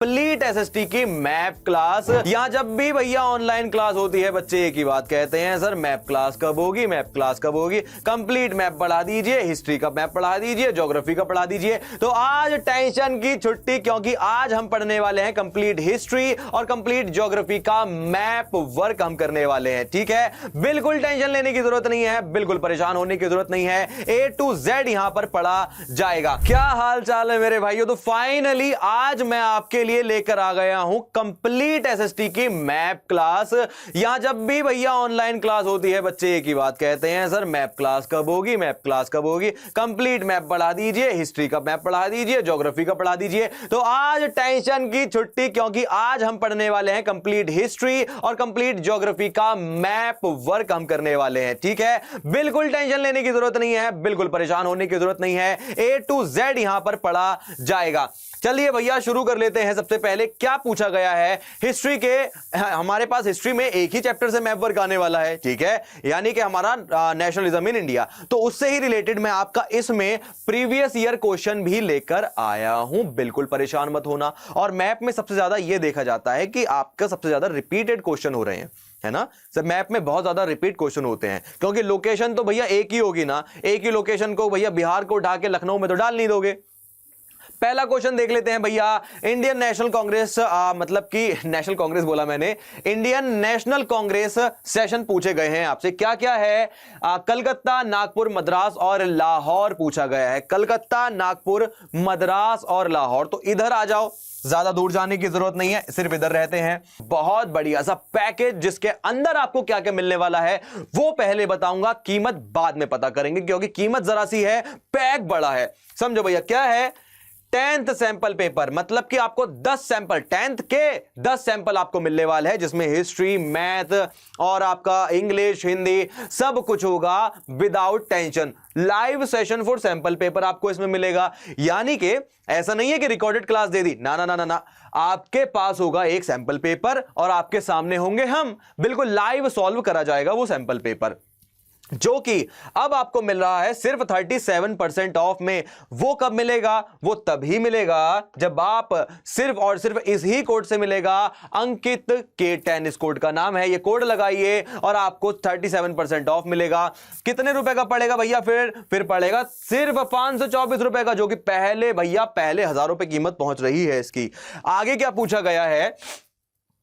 Complete SST की map class. यहां जब भी भैया ऑनलाइन क्लास होती है बच्चे एक ही बात कहते हैं, सर मैप क्लास कब होगी, मैप क्लास कब होगी। कंप्लीट मैप पढ़ा दीजिए, हिस्ट्री का मैप पढ़ा दीजिए, ज्योग्राफी का पढ़ा दीजिए। तो आज टेंशन की छुट्टी, क्योंकि आज हम पढ़ने वाले हैं कंप्लीट हिस्ट्री और कंप्लीट ज्योग्राफी का मैप वर्क हम करने वाले हैं। ठीक है, बिल्कुल टेंशन लेने की जरूरत नहीं है, बिल्कुल परेशान होने की जरूरत नहीं है। ए टू जेड यहां पर पढ़ा जाएगा। क्या हाल चाल है मेरे भाइयों। तो फाइनली आज मैं आपके लिए लेकर आ गया हूं कंप्लीट एसएसटी की मैप क्लास। यहां जब भी भैया ऑनलाइन क्लास होती है बच्चे एक ही बात कहते हैं, सर मैप क्लास कब होगी, मैप क्लास कब होगी। कंप्लीट मैप पढ़ा दीजिए, हिस्ट्री का मैप पढ़ा दीजिए, ज्योग्राफी का पढ़ा दीजिए। तो आज टेंशन की छुट्टी, क्योंकि आज हम पढ़ने वाले हैं कंप्लीट हिस्ट्री और कंप्लीट ज्योग्राफी का मैप वर्क हम करने वाले हैं। ठीक है, बिल्कुल टेंशन लेने की जरूरत नहीं है, बिल्कुल परेशान होने की जरूरत नहीं है। ए टू जेड यहां पर पढ़ा जाएगा। चलिए भैया शुरू कर लेते हैं। सबसे पहले क्या पूछा गया है हिस्ट्री के, हमारे पास हिस्ट्री में एक ही चैप्टर से मैप वर्क आने वाला है। ठीक है, यानी कि हमारा नेशनलिज्म इन इंडिया, तो उससे ही रिलेटेड मैं आपका इसमें प्रीवियस ईयर क्वेश्चन भी लेकर आया हूं। बिल्कुल परेशान मत होना। और मैप में सबसे ज्यादा यह देखा जाता है कि आपका सबसे ज्यादा रिपीटेड क्वेश्चन हो रहे हैं, है ना सर। मैप में बहुत ज्यादा रिपीट क्वेश्चन होते हैं, क्योंकि लोकेशन तो भैया एक ही होगी ना। एक ही लोकेशन को भैया बिहार को उठा के लखनऊ में तो डाल नहीं दोगे। पहला क्वेश्चन देख लेते हैं भैया। इंडियन नेशनल कांग्रेस, मतलब कि नेशनल कांग्रेस बोला मैंने, इंडियन नेशनल कांग्रेस सेशन पूछे गए हैं आपसे। क्या क्या है? कलकत्ता, नागपुर, मद्रास और लाहौर पूछा गया है। कलकत्ता, नागपुर, मद्रास और लाहौर। तो इधर आ जाओ, ज्यादा दूर जाने की जरूरत नहीं है, सिर्फ इधर रहते हैं। बहुत बढ़िया सा पैकेज, जिसके अंदर आपको क्या क्या मिलने वाला है वो पहले बताऊंगा, कीमत बाद में पता करेंगे, क्योंकि कीमत जरा सी है, पैक बड़ा है। समझो भैया क्या है। 10th सैंपल पेपर, मतलब कि आपको 10 सैंपल, 10th के 10 सैंपल आपको मिलने वाले हैं, जिसमें हिस्ट्री, मैथ और आपका इंग्लिश, हिंदी सब कुछ होगा without tension. Live session for sample paper आपको इसमें मिलेगा। यानी कि ऐसा नहीं है कि रिकॉर्डेड क्लास दे दी, ना ना ना ना ना, आपके पास होगा एक सैंपल पेपर और आपके सामने होंगे हम, बिल्कुल लाइव सॉल्व करा जाएगा वो सैंपल पेपर, जो कि अब आपको मिल रहा है सिर्फ 37% ऑफ में। वो कब मिलेगा? वो तभी मिलेगा जब आप सिर्फ और सिर्फ इस ही कोड से मिलेगा। अंकित K10 इस कोड का नाम है, ये कोड लगाइए और आपको 37% ऑफ मिलेगा। कितने रुपए का पड़ेगा भैया? फिर पड़ेगा सिर्फ 524 रुपए का, जो कि पहले भैया पहले 1000 रुपए कीमत पहुंच रही है इसकी। आगे क्या पूछा गया है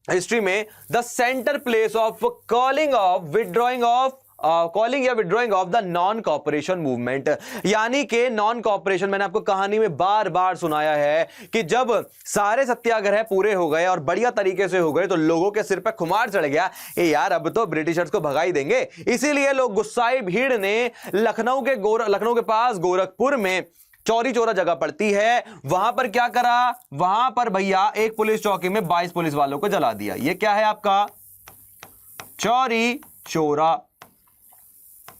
हिस्ट्री में? The centre place of calling या withdrawing of the non cooperation movement. यानी कि नॉन कॉपरेशन, मैंने आपको कहानी में बार बार सुनाया है कि जब सारे सत्याग्रह पूरे हो गए और बढ़िया तरीके से हो गए, तो लोगों के सिर पर खुमार चढ़ गया, ए यार अब तो ब्रिटिशर्स को भगा ही देंगे। इसीलिए लोग, गुस्साई भीड़ ने लखनऊ के पास गोरखपुर में चौरी चौरा जगह पड़ती है, वहां पर क्या करा? वहां पर भैया एक पुलिस चौकी में 22 पुलिस वालों को जला दिया। ये क्या है आपका? चौरी चौरा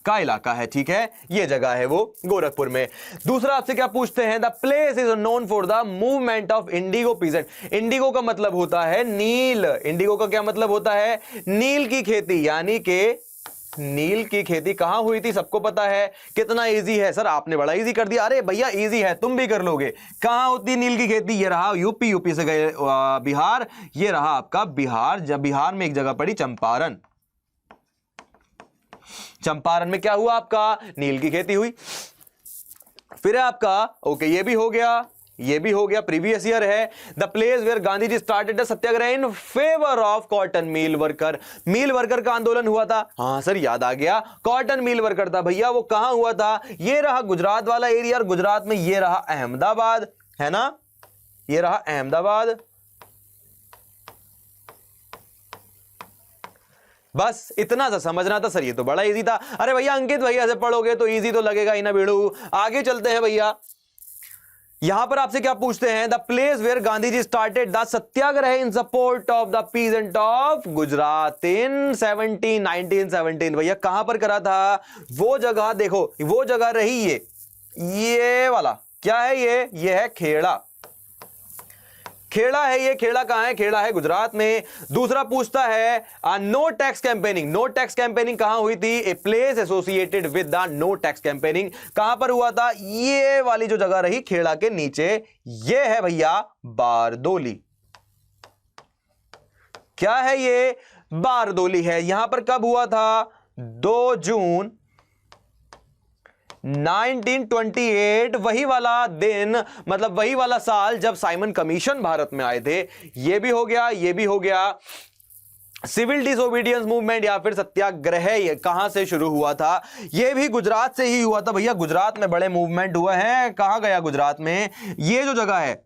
का इलाका है। ठीक है, ये जगह है वो गोरखपुर में। दूसरा आपसे क्या पूछते हैं? The place is known for the movement of Indigo pheasant. Indigo का मतलब होता है नील। इंडिगो का क्या मतलब होता है? नील की खेती। यानी कि नील की खेती कहां हुई थी सबको पता है। कितना इजी है सर, आपने बड़ा इजी कर दिया। अरे भैया इजी है, तुम भी कर लोगे। कहां होती नील की खेती? ये रहा यूपी, यूपी से गए बिहार, ये रहा आपका बिहार। जब बिहार में एक जगह पड़ी चंपारण, चंपारण में क्या हुआ आपका? नील की खेती हुई। फिर आपका ओके, ये भी हो गया, ये भी हो गया, प्रीवियस ईयर है। The place where Gandhi ji started the satyagraha in favour of cotton mill worker. Mill worker का आंदोलन हुआ था। हाँ सर याद आ गया, कॉटन मिल वर्कर था भैया। वो कहां हुआ था? ये रहा गुजरात वाला एरिया, और गुजरात में ये रहा अहमदाबाद, है ना, ये रहा अहमदाबाद। बस इतना सा समझना था सर, ये तो बड़ा इजी था। अरे भैया अंकित भैया से पढ़ोगे तो इजी तो लगेगा ही ना बेड़ू। आगे चलते हैं भैया। यहां पर आपसे क्या पूछते हैं? The place where Gandhi ji started the satyagraha in support of the peasant of Gujarat in 1917। भैया कहां पर करा था? वो जगह देखो, वो जगह रही ये वाला। क्या है ये है खेड़ा। खेड़ा है ये। खेड़ा कहां है? खेड़ा है गुजरात में। दूसरा पूछता है no tax campaigning. No tax campaigning कहां हुई थी? A place associated with the no tax campaigning. कहां पर हुआ था? ये वाली जो जगह रही खेड़ा के नीचे, ये है भैया बारदोली। क्या है ये? बारदोली है। यहां पर कब हुआ था? 2 जून 1928, वही वाला दिन, मतलब वही वाला साल जब साइमन कमीशन भारत में आए थे। ये भी हो गया, ये भी हो गया। सिविल डिसोबीडियंस मूवमेंट या फिर सत्याग्रह ये कहां से शुरू हुआ था? ये भी गुजरात से ही हुआ था भैया। गुजरात में बड़े मूवमेंट हुए हैं। कहां गया गुजरात में? ये जो जगह है,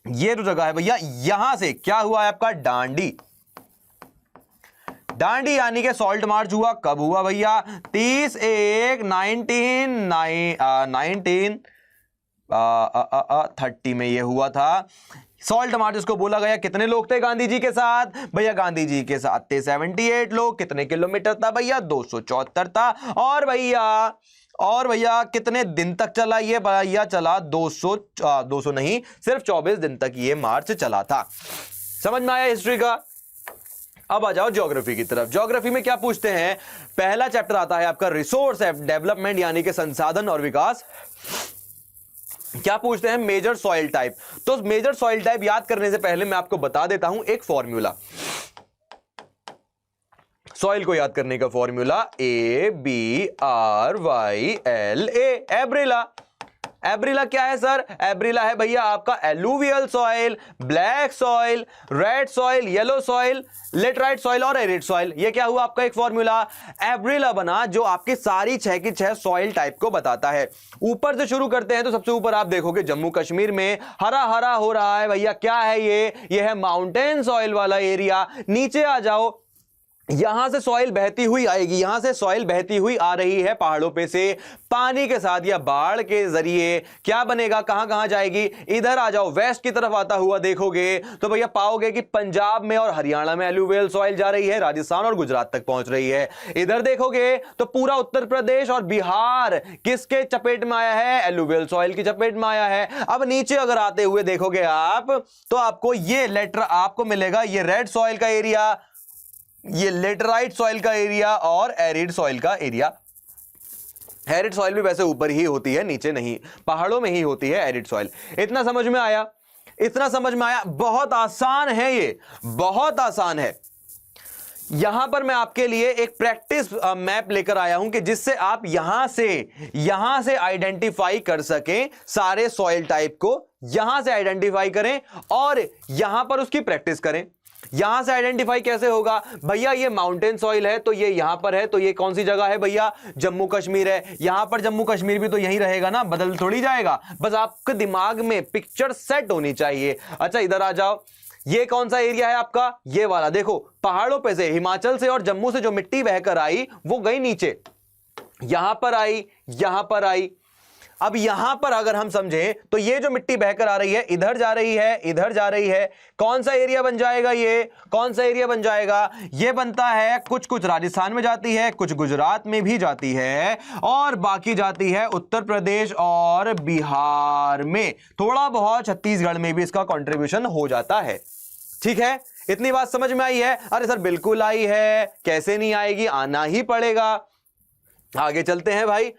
ये जो जगह है भैया, यहां से क्या हुआ है आपका? दांडी। दांडी यानी कि सॉल्ट मार्च हुआ। कब हुआ भैया? 30/1/1930 में ये हुआ था। सॉल्ट मार्च इसको बोला गया। कितने लोग थे गांधी जी के साथ? भैया गांधी जी के साथ थे 78 लोग। कितने किलोमीटर था भैया? 274 था। और भैया कितने दिन तक चला ये? भैया चला 200 नहीं, सिर्फ 24 दिन तक ये मार्च चला था। समझ में आया हिस्ट्री का? अब आ जाओ ज्योग्राफी की तरफ। ज्योग्राफी में क्या पूछते हैं? पहला चैप्टर आता है आपका रिसोर्स डेवलपमेंट यानी कि संसाधन और विकास। क्या पूछते हैं? Major soil type. तो मेजर सॉइल टाइप याद करने से पहले मैं आपको बता देता हूं एक फॉर्मूला। सॉइल को याद करने का फॉर्मूला ABRYLA, एब्रिला। एब्रिला क्या है सर? एब्रिला है भैया आपका alluvial soil, black soil, red soil, yellow soil, laterite soil और एरिड सॉइल। ये क्या हुआ आपका? एक फॉर्मूला एब्रिला बना जो आपकी सारी 6 की 6 सॉइल टाइप को बताता है। ऊपर से शुरू करते हैं तो सबसे ऊपर आप देखोगे जम्मू कश्मीर में हरा हरा हो रहा है भैया। क्या है ये है माउंटेन सॉइल वाला एरिया। नीचे आ जाओ, यहां से सॉइल बहती हुई आएगी। यहां से सॉइल बहती हुई आ रही है पहाड़ों पे से पानी के साथ या बाढ़ के जरिए। क्या बनेगा? कहां कहां जाएगी? इधर आ जाओ, वेस्ट की तरफ आता हुआ देखोगे तो भैया पाओगे कि पंजाब में और हरियाणा में एलुवियल सॉइल जा रही है, राजस्थान और गुजरात तक पहुंच रही है। इधर देखोगे तो पूरा उत्तर प्रदेश और बिहार किसके चपेट में आया है? एलुवियल सॉइल की चपेट में आया है। अब नीचे अगर आते हुए देखोगे आप तो आपको ये लेटर आपको मिलेगा, ये रेड सॉइल का एरिया, ये लेटराइट सॉइल का एरिया और एरिड सॉइल का एरिया। एरिड सॉइल भी वैसे ऊपर ही होती है, नीचे नहीं, पहाड़ों में ही होती है एरिड सॉइल। इतना समझ में आया? इतना समझ में आया? बहुत आसान है, ये बहुत आसान है। यहां पर मैं आपके लिए एक प्रैक्टिस मैप लेकर आया हूं कि जिससे आप यहां से आइडेंटिफाई कर सकें सारे सॉइल टाइप को। यहां से आइडेंटिफाई करें और यहां पर उसकी प्रैक्टिस करें। यहां से आइडेंटिफाई कैसे होगा? भैया ये माउंटेन सॉइल है तो ये यहां पर है, तो ये कौन सी जगह है भैया? जम्मू कश्मीर है। यहां पर जम्मू कश्मीर भी तो यहीं रहेगा ना, बदल थोड़ी जाएगा। बस आपके दिमाग में पिक्चर सेट होनी चाहिए। अच्छा इधर आ जाओ, ये कौन सा एरिया है आपका? ये वाला। देखो पहाड़ों पे से, हिमाचल से और जम्मू से जो मिट्टी बहकर आई वो गई नीचे, यहां पर आई, यहां पर आई। अब यहां पर अगर हम समझें तो ये जो मिट्टी बहकर आ रही है इधर जा रही है, इधर जा रही है। कौन सा एरिया बन जाएगा? ये कौन सा एरिया बन जाएगा? ये बनता है कुछ कुछ राजस्थान में जाती है, कुछ गुजरात में भी जाती है और बाकी जाती है उत्तर प्रदेश और बिहार में। थोड़ा बहुत छत्तीसगढ़ में भी इसका कंट्रीब्यूशन हो जाता है। ठीक है, इतनी बात समझ में आई है? अरे सर बिल्कुल आई है, कैसे नहीं आएगी, आना ही पड़ेगा। आगे चलते हैं भाई।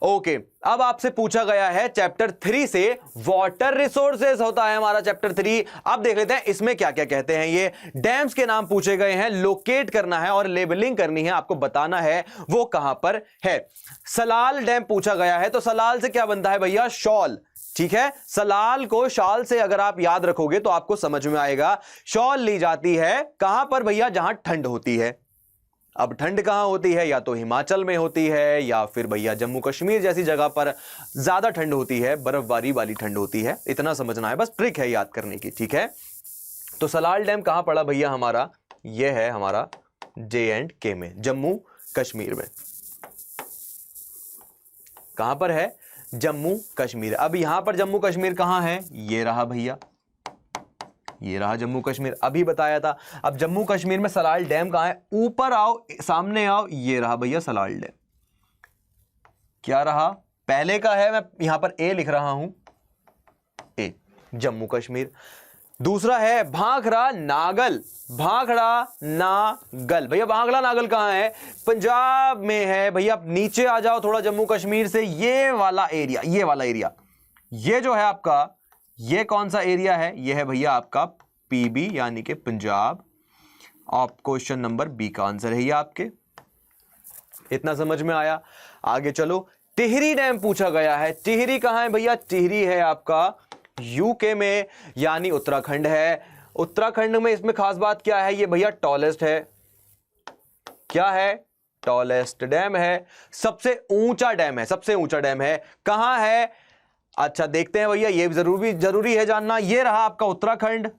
ओके, अब आपसे पूछा गया है चैप्टर 3 से वाटर रिसोर्सेज होता है हमारा चैप्टर 3। अब देख लेते हैं इसमें क्या क्या कहते हैं। ये डैम्स के नाम पूछे गए हैं, लोकेट करना है और लेबलिंग करनी है, आपको बताना है वो कहां पर है। सलाल डैम पूछा गया है, तो सलाल से क्या बनता है भैया? शॉल। ठीक है, सलाल को शाल से अगर आप याद रखोगे तो आपको समझ में आएगा। शॉल ली जाती है कहां पर भैया? जहां ठंड होती है। अब ठंड कहां होती है? या तो हिमाचल में होती है या फिर भैया जम्मू कश्मीर जैसी जगह पर ज्यादा ठंड होती है, बर्फबारी वाली ठंड होती है। इतना समझना है, बस ट्रिक है याद करने की। ठीक है, तो सलाल डैम कहां पड़ा भैया हमारा? यह है हमारा J&K में, जम्मू कश्मीर में। कहां पर है? जम्मू कश्मीर। अब यहां पर जम्मू कश्मीर कहां है? ये रहा भैया, ये रहा जम्मू कश्मीर, अभी बताया था। अब जम्मू कश्मीर में सलाल डैम कहां है? ऊपर आओ, सामने आओ, ये रहा भैया सलाल डैम। क्या रहा? पहले का है, मैं यहां पर ए लिख रहा हूं, ए जम्मू कश्मीर। दूसरा है भाखड़ा नागल, भाखड़ा नागल। भैया भाखड़ा नागल कहां है? पंजाब में है भैया। नीचे आ जाओ थोड़ा जम्मू कश्मीर से, ये वाला एरिया, ये वाला एरिया, ये जो है आपका, ये कौन सा एरिया है? ये है भैया आपका पीबी यानी कि पंजाब। आप क्वेश्चन नंबर बी का आंसर है ये आपके। इतना समझ में आया। आगे चलो, टिहरी डैम पूछा गया है। टिहरी कहां है भैया? टिहरी है आपका यूके में यानी उत्तराखंड है। उत्तराखंड में इसमें खास बात क्या है? ये भैया टॉलेस्ट है। क्या है? टॉलेस्ट डैम है, सबसे ऊंचा डैम है, सबसे ऊंचा डैम है। कहां है? अच्छा देखते हैं भैया, ये जरूरी है जानना। ये रहा आपका उत्तराखंड।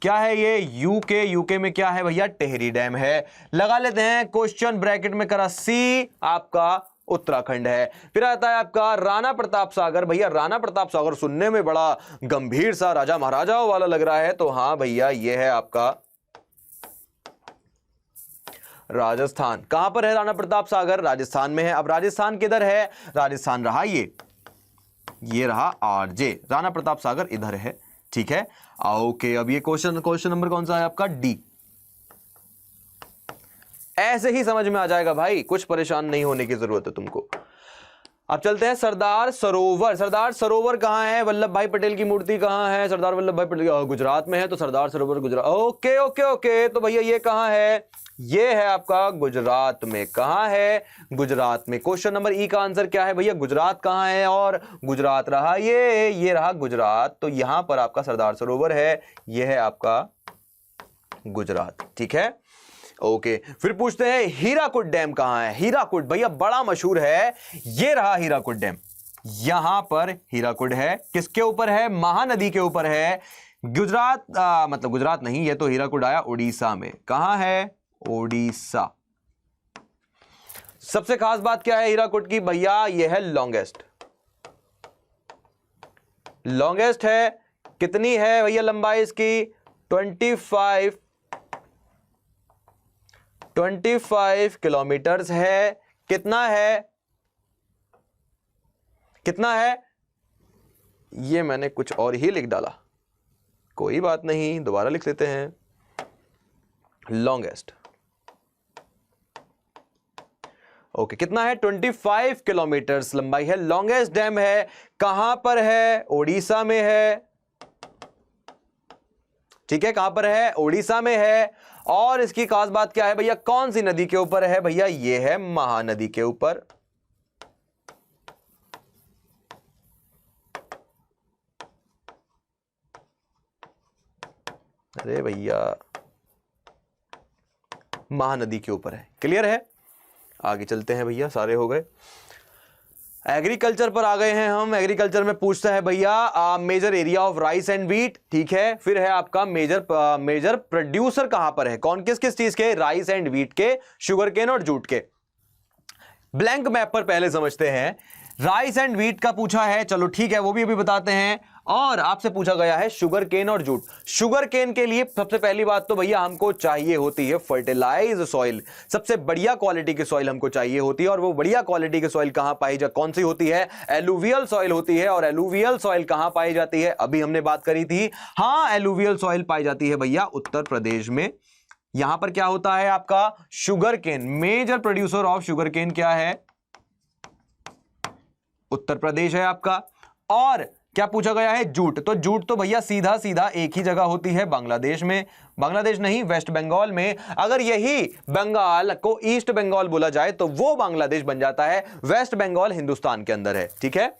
क्या है ये? यूके। यूके में क्या है भैया? टिहरी डैम है। लगा लेते हैं क्वेश्चन ब्रैकेट में करा सी, आपका उत्तराखंड है। फिर आता है आपका राणा प्रताप सागर। भैया राणा प्रताप सागर सुनने में बड़ा गंभीर सा राजा महाराजाओं वाला लग रहा है, तो हां भैया ये है आपका राजस्थान। कहां पर है राणा प्रताप सागर? राजस्थान में है। अब राजस्थान किधर है? राजस्थान रहा ये रहा आरजे। राणा प्रताप सागर इधर है, ठीक है। ओके, अब ये क्वेश्चन नंबर कौन सा है आपका? डी। ऐसे ही समझ में आ जाएगा भाई, कुछ परेशान नहीं होने की जरूरत है तुमको। अब चलते हैं सरदार सरोवर। सरदार सरोवर कहां है? वल्लभ भाई पटेल की मूर्ति कहां है? सरदार वल्लभ भाई पटेल गुजरात में है, तो Sardar Sarovar Gujarat. Okay okay okay, तो भैया ये कहां है? ये है आपका गुजरात में। कहां है? गुजरात में। क्वेश्चन नंबर ई का आंसर क्या है भैया? गुजरात कहां है? और गुजरात रहा ये रहा गुजरात, तो यहां पर आपका सरदार सरोवर है। ये है आपका गुजरात, ठीक है। ओके, फिर पूछते हैं हीराकुड डैम कहां है? हीराकुड भैया बड़ा मशहूर है। ये रहा हीराकुड डैम। यहां पर हीराकुड है। किसके ऊपर है? महानदी के ऊपर है। गुजरात मतलब गुजरात नहीं, ये तो हीराकुड आया उड़ीसा में। कहां है? ओडिशा। सबसे खास बात क्या है हीराकुड की? भैया ये है लॉन्गेस्ट। लॉन्गेस्ट है। कितनी है भैया लंबाई इसकी? 25 किलोमीटर्स है। कितना है? कितना है? ये मैंने कुछ और ही लिख डाला, कोई बात नहीं, दोबारा लिख लेते हैं। लॉन्गेस्ट। ओके, कितना है? 25 किलोमीटर्स लंबाई है। लॉन्गेस्ट डैम है। कहां पर है? ओडिशा में है, ठीक है। कहां पर है? ओडिशा में है। और इसकी खास बात क्या है भैया? कौन सी नदी के ऊपर है भैया? ये है महानदी के ऊपर। अरे भैया महानदी के ऊपर है। क्लियर है? आगे चलते हैं भैया, सारे हो गए। एग्रीकल्चर पर आ गए हैं हम। एग्रीकल्चर में पूछता है भैया major area of rice and wheat, ठीक है। फिर है आपका मेजर प्रोड्यूसर कहां पर है? कौन किस किस चीज के? राइस एंड व्हीट के, शुगर केन और जूट के। ब्लैंक मैप पर पहले समझते हैं। राइस एंड व्हीट का पूछा है, चलो ठीक है, वो भी अभी बताते हैं। और आपसे पूछा गया है शुगर केन और जूट। शुगर केन के लिए सबसे पहली बात तो भैया हमको चाहिए होती है फर्टिलाइज सॉइल। सबसे बढ़िया क्वालिटी की सॉइल हमको चाहिए होती है। और वो बढ़िया क्वालिटी की सॉइल कहां पाई जाती? कौन सी होती है? एलुवियल सॉइल होती है। और एलुवियल सॉइल कहां पाई जाती है? अभी हमने बात करी थी। हां, एलुवियल सॉइल पाई जाती है भैया उत्तर प्रदेश में। यहां पर क्या होता है आपका? Sugar cane. Major producer of sugar cane क्या है? उत्तर प्रदेश है आपका। और क्या पूछा गया है? जूट। तो जूट तो भैया सीधा सीधा एक ही जगह होती है, बांग्लादेश में। बांग्लादेश नहीं, वेस्ट बंगाल में। अगर यही बंगाल को ईस्ट बंगाल बोला जाए तो वो बांग्लादेश बन जाता है। वेस्ट बंगाल हिंदुस्तान के अंदर है, ठीक है।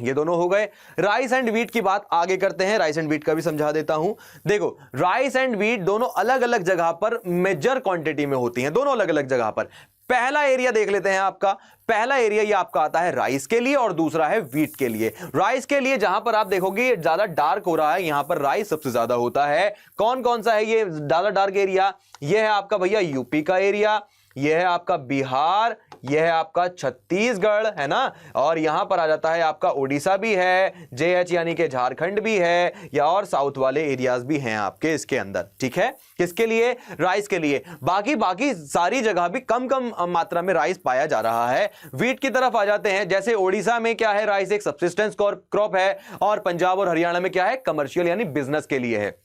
ये दोनों हो गए। राइस एंड व्हीट की बात आगे करते हैं। राइस एंड व्हीट का भी समझा देता हूं। देखो, राइस एंड व्हीट दोनों अलग अलग जगह पर मेजर क्वांटिटी में होती हैं, दोनों अलग अलग जगह पर। पहला एरिया देख लेते हैं आपका। पहला एरिया ये आपका आता है राइस के लिए और दूसरा है व्हीट के लिए। राइस के लिए जहां पर आप देखोगे ये ज्यादा डार्क हो रहा है, यहां पर राइस सबसे ज्यादा होता है। कौन कौन सा है ये ज्यादा डार्क एरिया? ये है आपका भैया यूपी का एरिया, ये है आपका बिहार, यह है आपका छत्तीसगढ़, है ना। और यहां पर आ जाता है आपका उड़ीसा भी है, JH यानी कि झारखंड भी है, या और साउथ वाले एरियाज भी हैं आपके इसके अंदर, ठीक है। किसके लिए? राइस के लिए। बाकी सारी जगह भी कम कम मात्रा में राइस पाया जा रहा है। व्हीट की तरफ आ जाते हैं। जैसे ओडिशा में क्या है? राइस एक सब्सिस्टेंस क्रॉप है। और पंजाब और हरियाणा में क्या है? कमर्शियल यानी बिजनेस के लिए है।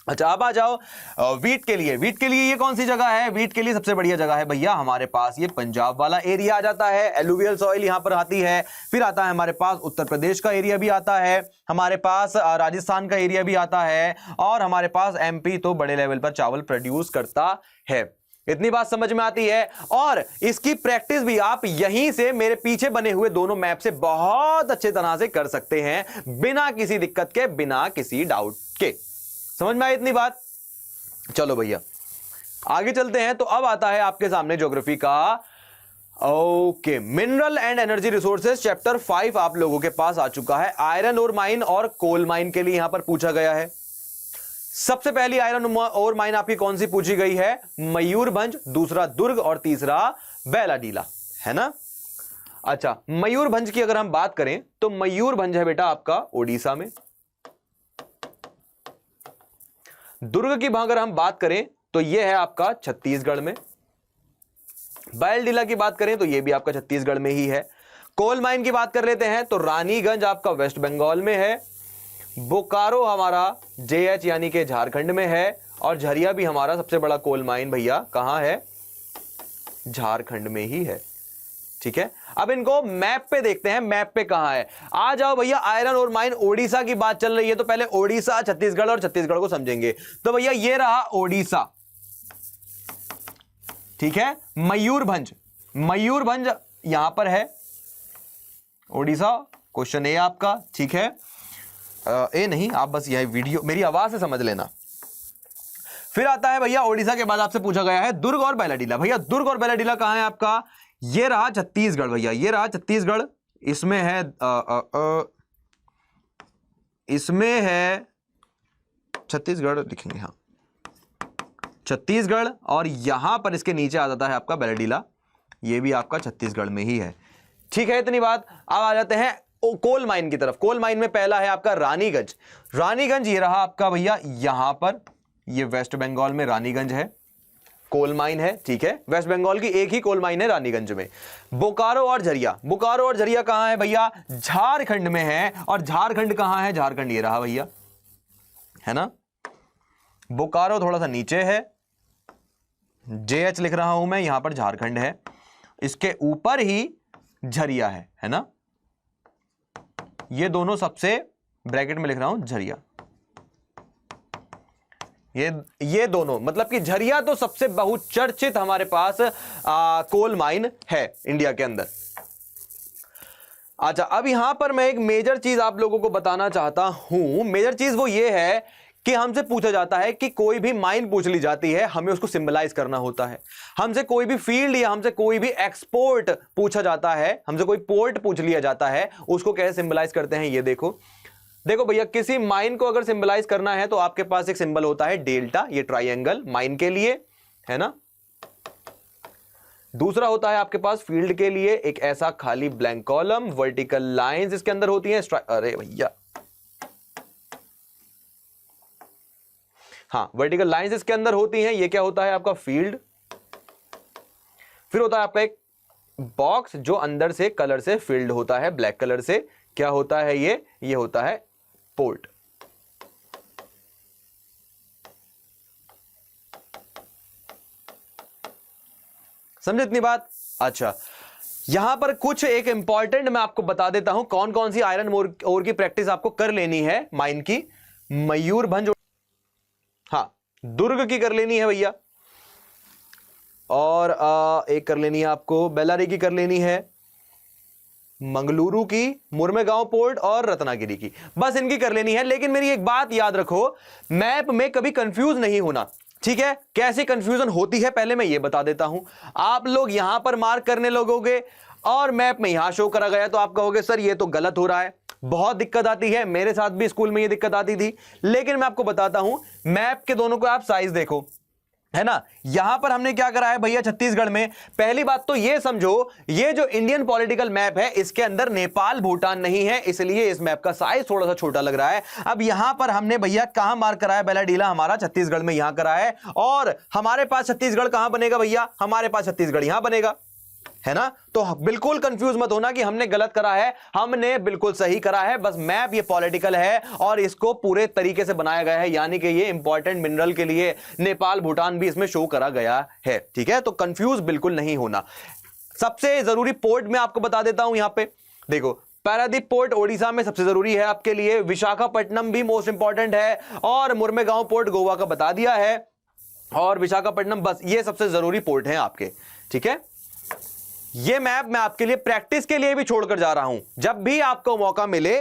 अच्छा, अब आ जाओ वीट के लिए। वीट के लिए ये कौन सी जगह है? वीट के लिए सबसे बढ़िया जगह है भैया हमारे पास ये पंजाब वाला एरिया आ जाता है। एलुवियल सॉइल यहां पर आती है। फिर आता है हमारे पास उत्तर प्रदेश का एरिया भी आता है, हमारे पास राजस्थान का एरिया भी आता है, और हमारे पास एमपी तो बड़े लेवल पर चावल प्रोड्यूस करता है। इतनी बात समझ में आती है। और इसकी प्रैक्टिस भी आप यहीं से मेरे पीछे बने हुए दोनों मैप से बहुत अच्छे तरह से कर सकते हैं, बिना किसी दिक्कत के, बिना किसी डाउट के। समझ में आई इतनी बात? चलो भैया आगे चलते हैं। तो अब आता है आपके सामने ज्योग्राफी का okay, mineral and energy resources chapter 5 आप लोगों के पास आ चुका है। आयरन ओर माइन और कोल माइन के लिए यहां पर पूछा गया है। सबसे पहली आयरन ओर माइन आपकी कौन सी पूछी गई है? मयूरभंज, दूसरा दुर्ग और तीसरा बैलाडीला, है ना। अच्छा, मयूरभंज की अगर हम बात करें तो मयूरभंज है बेटा आपका ओडिशा में। दुर्ग की अगर हम बात करें तो यह है आपका छत्तीसगढ़ में। बैलडीला की बात करें तो यह भी आपका छत्तीसगढ़ में ही है। कोल माइन की बात कर लेते हैं तो रानीगंज आपका वेस्ट बंगाल में है। बोकारो हमारा जेएच यानी कि झारखंड में है। और झरिया भी हमारा सबसे बड़ा कोल माइन भैया कहां है? झारखंड में ही है। ठीक है, अब इनको मैप पे देखते हैं, मैप पे कहां है। आ जाओ भैया, आयरन और माइन ओडिशा की बात चल रही है तो पहले ओडिशा, छत्तीसगढ़ और छत्तीसगढ़ को समझेंगे। तो भैया ये रहा ओडिशा, ठीक है। मयूरभंज, मयूरभंज यहां पर है ओडिशा। क्वेश्चन ए आपका, ठीक है। ए नहीं, आप बस यह वीडियो मेरी आवाज से समझ लेना। फिर आता है भैया ओडिशा के बाद आपसे पूछा गया है दुर्ग और बैलाडीला। भैया दुर्ग और बैलाडीला कहां है आपका? ये रहा छत्तीसगढ़ भैया, ये रहा छत्तीसगढ़। इसमें है इसमें है छत्तीसगढ़ लिखेंगे, हाँ छत्तीसगढ़। और यहां पर इसके नीचे आ जाता है आपका बैलाडीला, ये भी आपका छत्तीसगढ़ में ही है। ठीक है, इतनी बात। अब आ जाते हैं कोल माइन की तरफ। कोल माइन में पहला है आपका रानीगंज। रानीगंज ये रहा आपका भैया यहां पर, ये वेस्ट बंगाल में रानीगंज है, कोल माइन है। ठीक है, वेस्ट बंगाल की एक ही कोल माइन है रानीगंज में। बोकारो और झरिया, बोकारो और झरिया कहां है भैया? झारखंड में है। और झारखंड कहां है? झारखंड ये रहा भैया, है ना। बोकारो थोड़ा सा नीचे है, जेएच लिख रहा हूं मैं, यहां पर झारखंड है। इसके ऊपर ही झरिया है ना। ये दोनों सबसे ब्रैकेट में लिख रहा हूं झरिया, ये दोनों, मतलब कि झरिया तो सबसे बहुचर्चित हमारे पास कोल माइन है इंडिया के अंदर। अच्छा, अब यहां पर मैं एक मेजर चीज आप लोगों को बताना चाहता हूं। मेजर चीज वो ये है कि हमसे पूछा जाता है कि कोई भी माइन पूछ ली जाती है, हमें उसको सिंबलाइज करना होता है। हमसे कोई भी फील्ड या हमसे कोई भी एक्सपोर्ट पूछा जाता है, हमसे कोई पोर्ट पूछ लिया जाता है, उसको कैसे सिंबलाइज करते हैं ये देखो। देखो भैया, किसी माइन को अगर सिंबलाइज करना है तो आपके पास एक सिंबल होता है डेल्टा, ये ट्राइंगल माइन के लिए, है ना। दूसरा होता है आपके पास फील्ड के लिए एक ऐसा खाली ब्लैंक कॉलम, वर्टिकल लाइंस इसके अंदर होती हैं। अरे भैया, हाँ वर्टिकल लाइंस इसके अंदर होती हैं, ये क्या होता है आपका फील्ड। फिर होता है आपका एक बॉक्स जो अंदर से कलर से फिल्ड होता है, ब्लैक कलर से, क्या होता है ये होता है पोर्ट। समझे इतनी बात? अच्छा, यहां पर कुछ एक इंपॉर्टेंट मैं आपको बता देता हूं, कौन कौन सी आयरन ओर की प्रैक्टिस आपको कर लेनी है माइन की। मयूरभंज, हाँ दुर्ग की कर लेनी है भैया, और एक कर लेनी है आपको बेल्लारी की कर लेनी है, मंगलुरु की, मुर्मेगांव पोर्ट और रत्नागिरी की, बस इनकी कर लेनी है। लेकिन मेरी एक बात याद रखो, मैप में कभी कंफ्यूज नहीं होना, ठीक है। कैसे कंफ्यूजन होती है पहले मैं ये बता देता हूं। आप लोग यहां पर मार्क करने लगोगे और मैप में यहां शो करा गया तो आप कहोगे सर ये तो गलत हो रहा है। बहुत दिक्कत आती है, मेरे साथ भी स्कूल में ये दिक्कत आती थी। लेकिन मैं आपको बताता हूं, मैप के दोनों को आप साइज देखो, है ना। यहां पर हमने क्या करा है भैया छत्तीसगढ़ में, पहली बात तो ये समझो, ये जो इंडियन पॉलिटिकल मैप है इसके अंदर नेपाल भूटान नहीं है, इसलिए इस मैप का साइज थोड़ा सा छोटा लग रहा है। अब यहां पर हमने भैया कहां मार्क करा है? बेलाडीला हमारा छत्तीसगढ़ में यहां करा है, और हमारे पास छत्तीसगढ़ कहां बनेगा भैया? हमारे पास छत्तीसगढ़ यहां बनेगा, है ना। तो बिल्कुल कंफ्यूज मत होना कि हमने गलत करा है, हमने बिल्कुल सही करा है। बस मैप ये पॉलिटिकल है और इसको पूरे तरीके से बनाया गया है, यानी कि ये इंपॉर्टेंट मिनरल के लिए नेपाल भूटान भी इसमें शो करा गया है। ठीक है, तो कंफ्यूज बिल्कुल नहीं होना। सबसे जरूरी पोर्ट मैं आपको बता देता हूं। यहां पे देखो, पारादीप पोर्ट ओडिशा में सबसे जरूरी है आपके लिए, विशाखापट्टनम भी मोस्ट इंपॉर्टेंट है, और मुर्मेगांव पोर्ट गोवा का बता दिया है, और विशाखापट्टनम, बस ये सबसे जरूरी पोर्ट हैं आपके। ठीक है, ये मैप मैं आपके लिए प्रैक्टिस के लिए भी छोड़कर जा रहा हूं। जब भी आपको मौका मिले,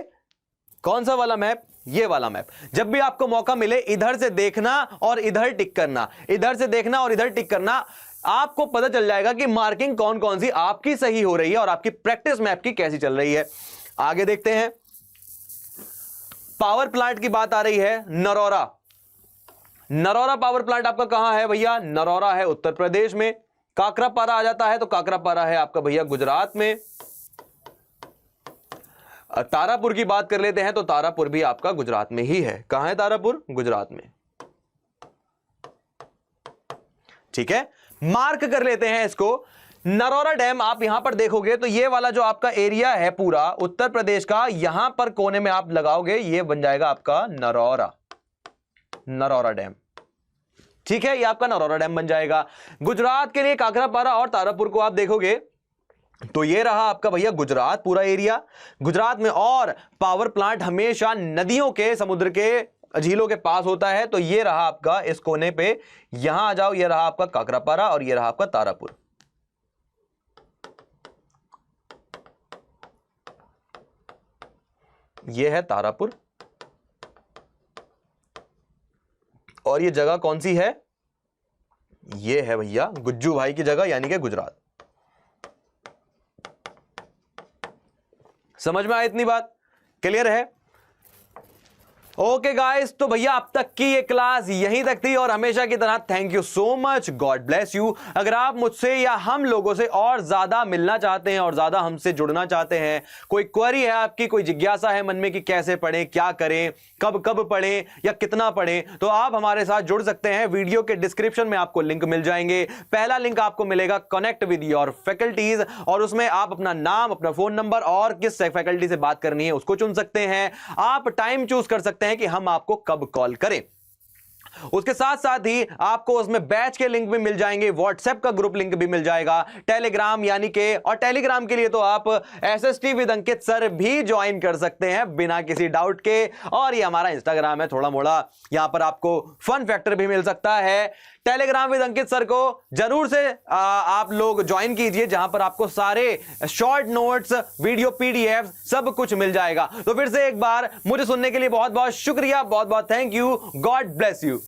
कौन सा वाला मैप, ये वाला मैप, जब भी आपको मौका मिले इधर से देखना और इधर टिक करना, इधर से देखना और इधर टिक करना, आपको पता चल जाएगा कि मार्किंग कौन कौन सी आपकी सही हो रही है और आपकी प्रैक्टिस मैप की कैसी चल रही है। आगे देखते हैं, पावर प्लांट की बात आ रही है। नरौरा, नरौरा पावर प्लांट आपका कहां है भैया, नरौरा है उत्तर प्रदेश में। काकरापारा आ जाता है तो काकरापारा है आपका भैया गुजरात में। तारापुर की बात कर लेते हैं तो तारापुर भी आपका गुजरात में ही है। कहां है तारापुर, गुजरात में। ठीक है, मार्क कर लेते हैं इसको। नरौरा डैम आप यहां पर देखोगे तो ये वाला जो आपका एरिया है पूरा उत्तर प्रदेश का, यहां पर कोने में आप लगाओगे, ये बन जाएगा आपका नरौरा, नरौरा डैम। ठीक है, ये आपका नरौरा डैम बन जाएगा। गुजरात के लिए काकरापारा और तारापुर को आप देखोगे तो ये रहा आपका भैया गुजरात पूरा एरिया, गुजरात में। और पावर प्लांट हमेशा नदियों के, समुद्र के, झीलों के पास होता है, तो ये रहा आपका इस कोने पे, यहां आ जाओ, ये रहा आपका काकरापारा और ये रहा आपका तारापुर। ये है तारापुर और ये जगह कौन सी है, ये है भैया गुज्जू भाई की जगह, यानी कि गुजरात। समझ में आया इतनी बात, क्लियर है। ओके गाइस, तो भैया अब तक की ये क्लास यहीं तक थी और हमेशा की तरह thank you so much, God bless you. अगर आप मुझसे या हम लोगों से और ज्यादा मिलना चाहते हैं और ज्यादा हमसे जुड़ना चाहते हैं, कोई क्वेरी है आपकी, कोई जिज्ञासा है मन में कि कैसे पढ़ें, क्या करें, कब कब पढ़ें या कितना पढ़ें, तो आप हमारे साथ जुड़ सकते हैं। वीडियो के डिस्क्रिप्शन में आपको लिंक मिल जाएंगे। पहला लिंक आपको मिलेगा कनेक्ट विद योर फैकल्टीज, और उसमें आप अपना नाम, अपना फोन नंबर और किस फैकल्टी से बात करनी है उसको चुन सकते हैं। आप टाइम चूज कर सकते हैं कि हम आपको कब कॉल करें। उसके साथ साथ ही आपको उसमें बैच के लिंक भी मिल जाएंगे, व्हाट्सएप का ग्रुप लिंक भी मिल जाएगा, टेलीग्राम यानी कि, और टेलीग्राम के लिए तो आप एसएसटी विद अंकित सर भी ज्वाइन कर सकते हैं बिना किसी डाउट के। और ये हमारा इंस्टाग्राम है थोड़ा मोड़ा, यहां पर आपको फन फैक्टर भी मिल सकता है। टेलीग्राम विद अंकित सर को जरूर से आप लोग ज्वाइन कीजिए, जहां पर आपको सारे शॉर्ट नोट्स, वीडियो पीडीएफ सब कुछ मिल जाएगा। तो फिर से एक बार मुझे सुनने के लिए बहुत बहुत शुक्रिया, बहुत बहुत thank you, God bless you.